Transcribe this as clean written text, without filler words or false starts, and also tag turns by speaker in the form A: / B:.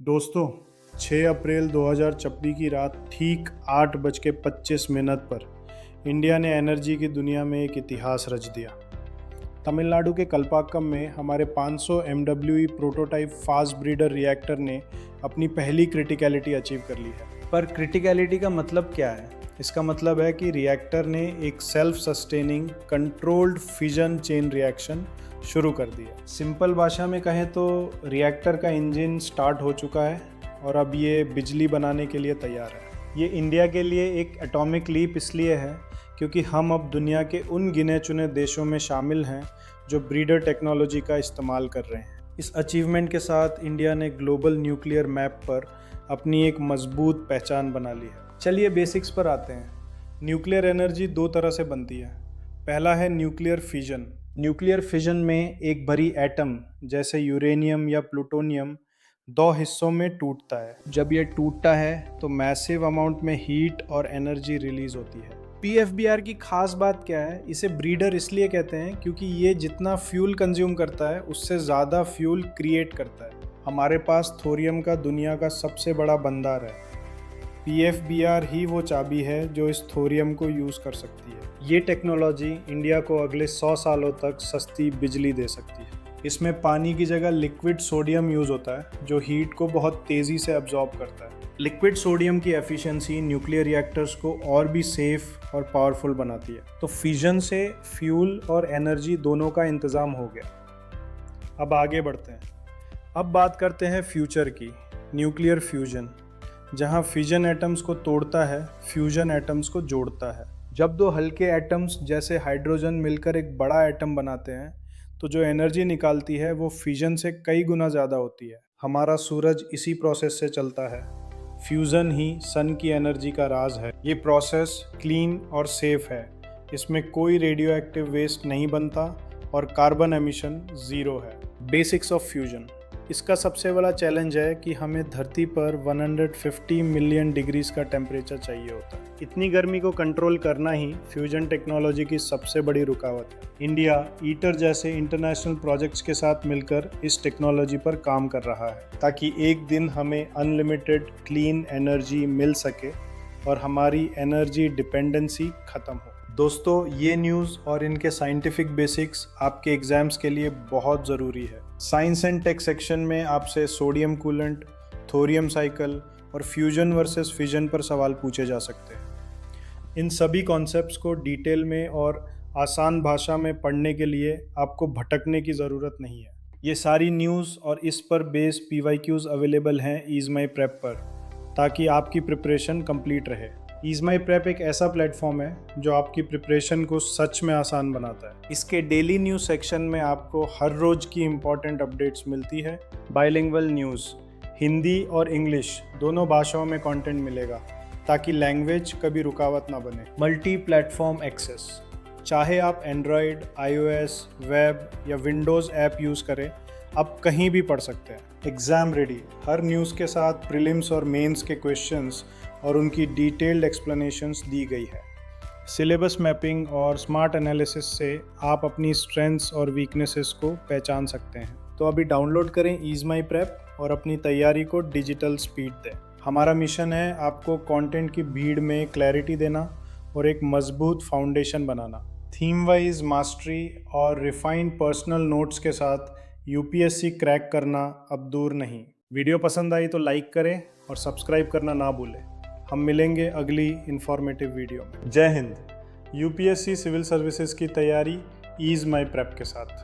A: दोस्तों, 6 अप्रैल 2026 की रात ठीक 8:25 पर इंडिया ने एनर्जी की दुनिया में एक इतिहास रच दिया। तमिलनाडु के कल्पाक्कम में हमारे 500 MWE prototype fast breeder reactor ने अपनी पहली क्रिटिकलिटी अचीव कर ली है। पर क्रिटिकलिटी का मतलब क्या है? इसका मतलब है कि रिएक्टर ने एक self sustaining controlled fission chain reaction शुरू कर दिया। सिंपल भाषा में कहें तो रिएक्टर का इंजन स्टार्ट हो चुका है और अब ये बिजली बनाने के लिए तैयार है। ये इंडिया के लिए एक एटॉमिक लीप इसलिए है क्योंकि हम अब दुनिया के उन गिने चुने देशों में शामिल हैं जो ब्रीडर टेक्नोलॉजी का इस्तेमाल कर रहे हैं। इस अचीवमेंट के साथ इंडिया ने ग्लोबल न्यूक्लियर मैप पर अपनी एक मजबूत पहचान बना ली है। चलिए बेसिक्स पर आते हैं। न्यूक्लियर एनर्जी दो तरह से बनती है। पहला है न्यूक्लियर फिजन। न्यूक्लियर फिजन में एक भरी एटम जैसे यूरेनियम या प्लूटोनियम दो हिस्सों में टूटता है। जब ये टूटता है तो मैसिव अमाउंट में हीट और एनर्जी रिलीज होती है। PFBR की खास बात क्या है? इसे ब्रीडर इसलिए कहते हैं क्योंकि ये जितना फ्यूल कंज्यूम करता है उससे ज़्यादा फ्यूल क्रिएट करता है। हमारे पास थोरियम का दुनिया का सबसे बड़ा भंडार है। PFBR ही वो चाबी है जो इस थोरियम को यूज़ कर सकती है। ये टेक्नोलॉजी इंडिया को अगले 100 सालों तक सस्ती बिजली दे सकती है। इसमें पानी की जगह लिक्विड सोडियम यूज़ होता है जो हीट को बहुत तेज़ी से अब्जॉर्ब करता है। लिक्विड सोडियम की एफिशिएंसी न्यूक्लियर रिएक्टर्स को और भी सेफ और पावरफुल बनाती है। तो फिजन से फ्यूल और एनर्जी दोनों का इंतज़ाम हो गया। अब आगे बढ़ते हैं। अब बात करते हैं फ्यूचर की, न्यूक्लियर फ्यूजन, जहाँ फिजन एटम्स को तोड़ता है, फ्यूजन एटम्स को जोड़ता है। जब दो हल्के एटम्स जैसे हाइड्रोजन मिलकर एक बड़ा एटम बनाते हैं तो जो एनर्जी निकालती है वो फिजन से कई गुना ज़्यादा होती है। हमारा सूरज इसी प्रोसेस से चलता है। फ्यूज़न ही सन की एनर्जी का राज है। ये प्रोसेस क्लीन और सेफ है। इसमें कोई रेडियो एक्टिव वेस्ट नहीं बनता और कार्बन एमिशन ज़ीरो है। Basics of fusion. इसका सबसे बड़ा चैलेंज है कि हमें धरती पर 150 मिलियन डिग्रीज का टेम्परेचर चाहिए होता है। इतनी गर्मी को कंट्रोल करना ही फ्यूजन टेक्नोलॉजी की सबसे बड़ी रुकावट है। इंडिया ईटर जैसे इंटरनेशनल प्रोजेक्ट्स के साथ मिलकर इस टेक्नोलॉजी पर काम कर रहा है ताकि एक दिन हमें अनलिमिटेड क्लीन एनर्जी मिल सके और हमारी एनर्जी डिपेंडेंसी ख़त्म हो। दोस्तों, ये न्यूज़ और इनके साइंटिफिक बेसिक्स आपके एग्जाम्स के लिए बहुत ज़रूरी है। साइंस एंड टेक सेक्शन में आपसे सोडियम कूलेंट, थोरियम साइकिल और फ्यूजन वर्सेस फिजन पर सवाल पूछे जा सकते हैं। इन सभी कॉन्सेप्ट्स को डिटेल में और आसान भाषा में पढ़ने के लिए आपको भटकने की ज़रूरत नहीं है। ये सारी न्यूज़ और इस पर बेस्ड PYQs अवेलेबल हैं ईज़ माई प्रेप पर, ताकि आपकी प्रिपरेशन कंप्लीट रहे। ईज़ माई प्रेप एक ऐसा प्लेटफॉर्म है जो आपकी प्रिपरेशन को सच में आसान बनाता है। इसके डेली न्यूज़ सेक्शन में आपको हर रोज़ की इम्पॉर्टेंट अपडेट्स मिलती है। बाइलिंगुअल न्यूज़, हिंदी और इंग्लिश दोनों भाषाओं में कंटेंट मिलेगा ताकि लैंग्वेज कभी रुकावट ना बने। मल्टी प्लेटफॉर्म एक्सेस, चाहे आप एंड्रॉयड, iOS, वेब या विंडोज़ ऐप यूज़ करें, आप कहीं भी पढ़ सकते हैं। एग्ज़ाम रेडी, हर न्यूज़ के साथ प्रीलिम्स और मेंस के क्वेश्चंस और उनकी डिटेल्ड एक्सप्लेनेशंस दी गई है। सिलेबस मैपिंग और स्मार्ट एनालिसिस से आप अपनी स्ट्रेंथ्स और वीकनेसेस को पहचान सकते हैं। तो अभी डाउनलोड करें ईज़ माई प्रेप और अपनी तैयारी को डिजिटल स्पीड दें। हमारा मिशन है आपको कंटेंट की भीड़ में क्लैरिटी देना और एक मजबूत फाउंडेशन बनाना। थीम वाइज मास्टरी और रिफाइंड पर्सनल नोट्स के साथ UPSC क्रैक करना अब दूर नहीं। वीडियो पसंद आई तो लाइक करें और सब्सक्राइब करना ना भूलें। हम मिलेंगे अगली इंफॉर्मेटिव वीडियो में। जय हिंद। UPSC सिविल सर्विसेज की तैयारी ईज़ माई प्रेप के साथ।